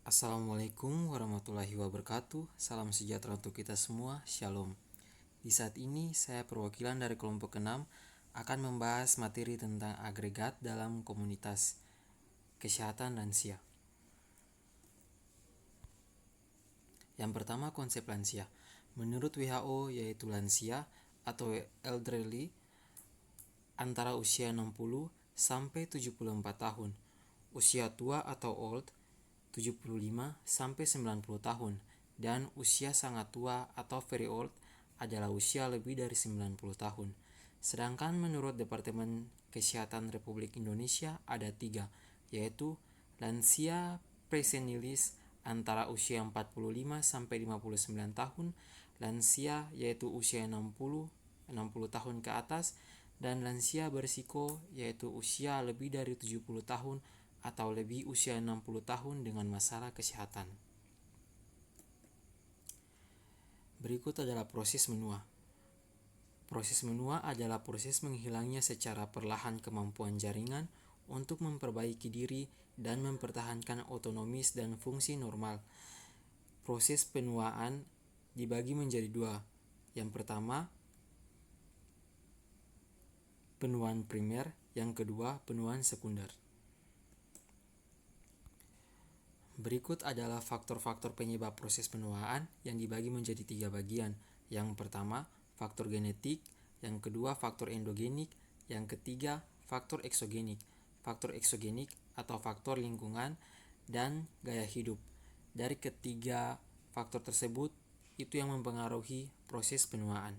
Assalamualaikum warahmatullahi wabarakatuh. Salam sejahtera untuk kita semua. Shalom. Di saat ini saya perwakilan dari kelompok 6 akan membahas materi tentang agregat dalam komunitas kesehatan lansia. Yang pertama, konsep lansia. Menurut WHO, yaitu lansia atau elderly antara usia 60 sampai 74 tahun. Usia tua atau old 75 sampai 90 tahun, dan usia sangat tua atau very old adalah usia lebih dari 90 tahun. Sedangkan menurut Departemen Kesehatan Republik Indonesia ada 3, yaitu lansia presenilis antara usia 45 sampai 59 tahun, lansia yaitu usia 60 tahun ke atas, dan lansia berisiko yaitu usia lebih dari 70 tahun atau lebih usia 60 tahun dengan masalah kesehatan. Berikut adalah proses menua. Proses menua adalah proses menghilangnya secara perlahan kemampuan jaringan untuk memperbaiki diri dan mempertahankan otonomis dan fungsi normal. Proses penuaan dibagi menjadi 2. Yang pertama, penuaan primer, yang kedua, penuaan sekunder. Berikut adalah faktor-faktor penyebab proses penuaan yang dibagi menjadi 3 bagian. Yang pertama, faktor genetik, yang kedua, faktor endogenik, yang ketiga, faktor eksogenik. Faktor eksogenik atau faktor lingkungan dan gaya hidup. Dari ketiga faktor tersebut, itu yang mempengaruhi proses penuaan.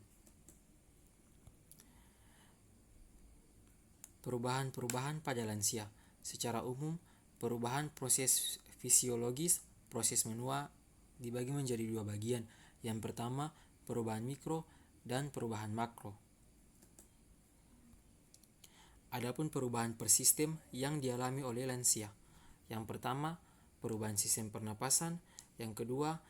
Perubahan-perubahan pada lansia. Secara umum, perubahan proses fisiologis, proses menua dibagi menjadi 2 bagian. Yang pertama, perubahan mikro dan perubahan makro. Adapun perubahan per sistem yang dialami oleh lansia. Yang pertama, perubahan sistem pernapasan, yang kedua,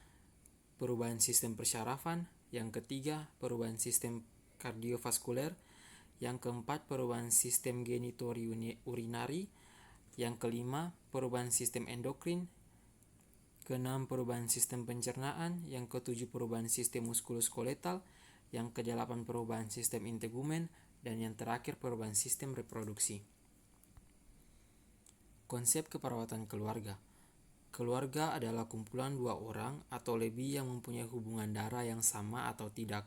perubahan sistem persyarafan, yang ketiga, perubahan sistem kardiovaskuler, yang keempat, perubahan sistem genitourinary, yang kelima, perubahan sistem endokrin, keenam, perubahan sistem pencernaan, yang ketujuh, perubahan sistem muskuloskeletal, yang kedelapan, perubahan sistem integumen, dan yang terakhir, perubahan sistem reproduksi. Konsep keperawatan keluarga. Keluarga adalah kumpulan 2 orang atau lebih yang mempunyai hubungan darah yang sama atau tidak,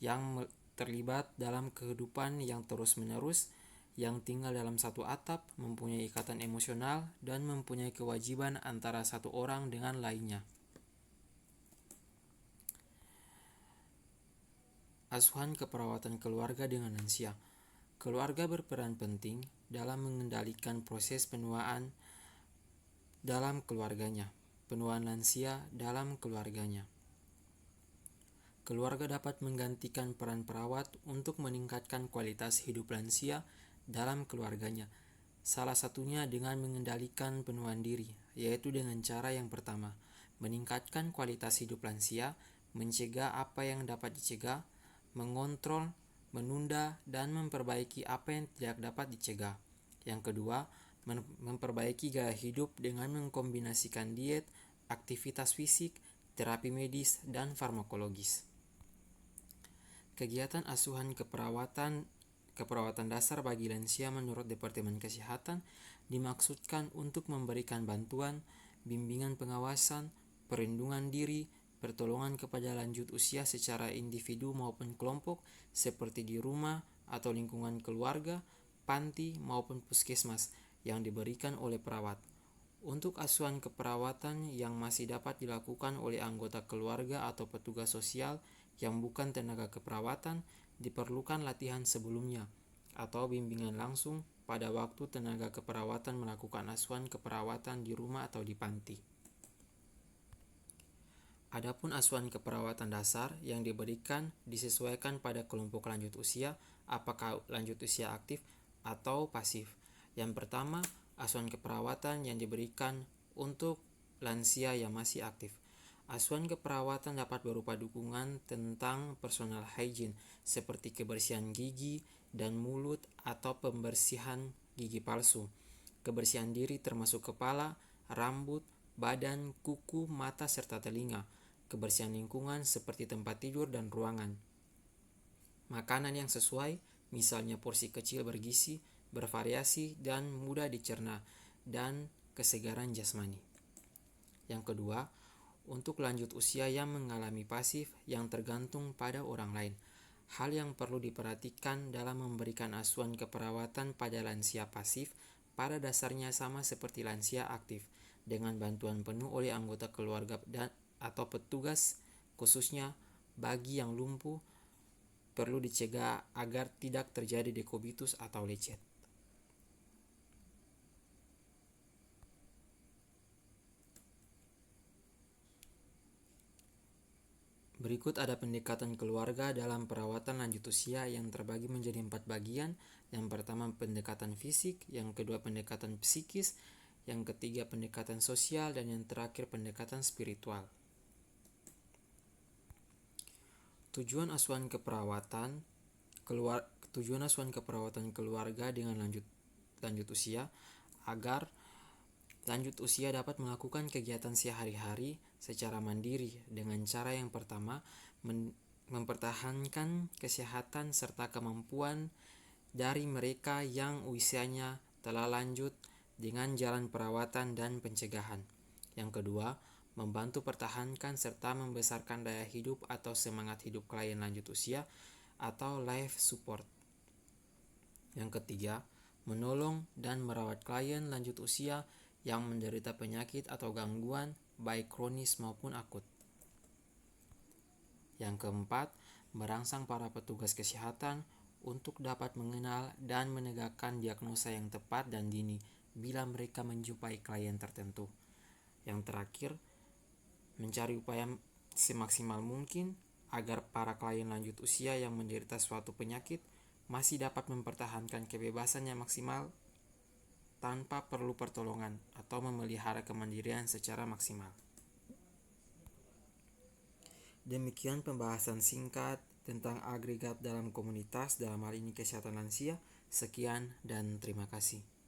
yang terlibat dalam kehidupan yang terus-menerus, yang tinggal dalam satu atap, mempunyai ikatan emosional, dan mempunyai kewajiban antara satu orang dengan lainnya. Asuhan keperawatan keluarga dengan lansia. Keluarga berperan penting dalam mengendalikan proses penuaan dalam keluarganya, penuaan lansia dalam keluarganya. Keluarga dapat menggantikan peran perawat untuk meningkatkan kualitas hidup lansia dalam keluarganya. Salah satunya dengan mengendalikan penuaan diri, yaitu dengan cara yang pertama, meningkatkan kualitas hidup lansia, mencegah apa yang dapat dicegah, mengontrol, menunda, dan memperbaiki apa yang tidak dapat dicegah. Yang kedua, memperbaiki gaya hidup dengan mengkombinasikan diet, aktivitas fisik, terapi medis, dan farmakologis. Kegiatan asuhan keperawatan dasar bagi lansia menurut Departemen Kesehatan dimaksudkan untuk memberikan bantuan, bimbingan pengawasan, perlindungan diri, pertolongan kepada lanjut usia secara individu maupun kelompok seperti di rumah atau lingkungan keluarga, panti maupun puskesmas yang diberikan oleh perawat. Untuk asuhan keperawatan yang masih dapat dilakukan oleh anggota keluarga atau petugas sosial yang bukan tenaga keperawatan, diperlukan latihan sebelumnya atau bimbingan langsung pada waktu tenaga keperawatan melakukan asuhan keperawatan di rumah atau di panti. Adapun asuhan keperawatan dasar yang diberikan disesuaikan pada kelompok lanjut usia, apakah lanjut usia aktif atau pasif. Yang pertama, asuhan keperawatan yang diberikan untuk lansia yang masih aktif. Asuhan keperawatan dapat berupa dukungan tentang personal hygiene seperti kebersihan gigi dan mulut atau pembersihan gigi palsu, kebersihan diri termasuk kepala, rambut, badan, kuku, mata, serta telinga, kebersihan lingkungan seperti tempat tidur dan ruangan, makanan yang sesuai, misalnya porsi kecil bergizi, bervariasi, dan mudah dicerna, dan kesegaran jasmani. Yang kedua, untuk lanjut usia yang mengalami pasif yang tergantung pada orang lain. Hal yang perlu diperhatikan dalam memberikan asuhan keperawatan pada lansia pasif pada dasarnya sama seperti lansia aktif, dengan bantuan penuh oleh anggota keluarga atau petugas, khususnya bagi yang lumpuh perlu dicegah agar tidak terjadi dekubitus atau lecet. Berikut ada pendekatan keluarga dalam perawatan lanjut usia yang terbagi menjadi 4 bagian. Yang pertama pendekatan fisik, yang kedua pendekatan psikis, yang ketiga pendekatan sosial, dan yang terakhir pendekatan spiritual. Tujuan asuhan keperawatan keluarga dengan lanjut usia agar lanjut usia dapat melakukan kegiatan sehari-hari secara mandiri dengan cara yang pertama mempertahankan kesehatan serta kemampuan dari mereka yang usianya telah lanjut dengan jalan perawatan dan pencegahan. Yang kedua, membantu pertahankan serta membesarkan daya hidup atau semangat hidup klien lanjut usia atau life support. Yang ketiga, menolong dan merawat klien lanjut usia yang menderita penyakit atau gangguan baik kronis maupun akut. Yang keempat, merangsang para petugas kesehatan untuk dapat mengenal dan menegakkan diagnosa yang tepat dan dini bila mereka menjumpai klien tertentu. Yang terakhir, mencari upaya semaksimal mungkin agar para klien lanjut usia yang menderita suatu penyakit masih dapat mempertahankan kebebasannya maksimal tanpa perlu pertolongan atau memelihara kemandirian secara maksimal. Demikian pembahasan singkat tentang agregat dalam komunitas, dalam hal ini kesehatan lansia. Sekian dan terima kasih.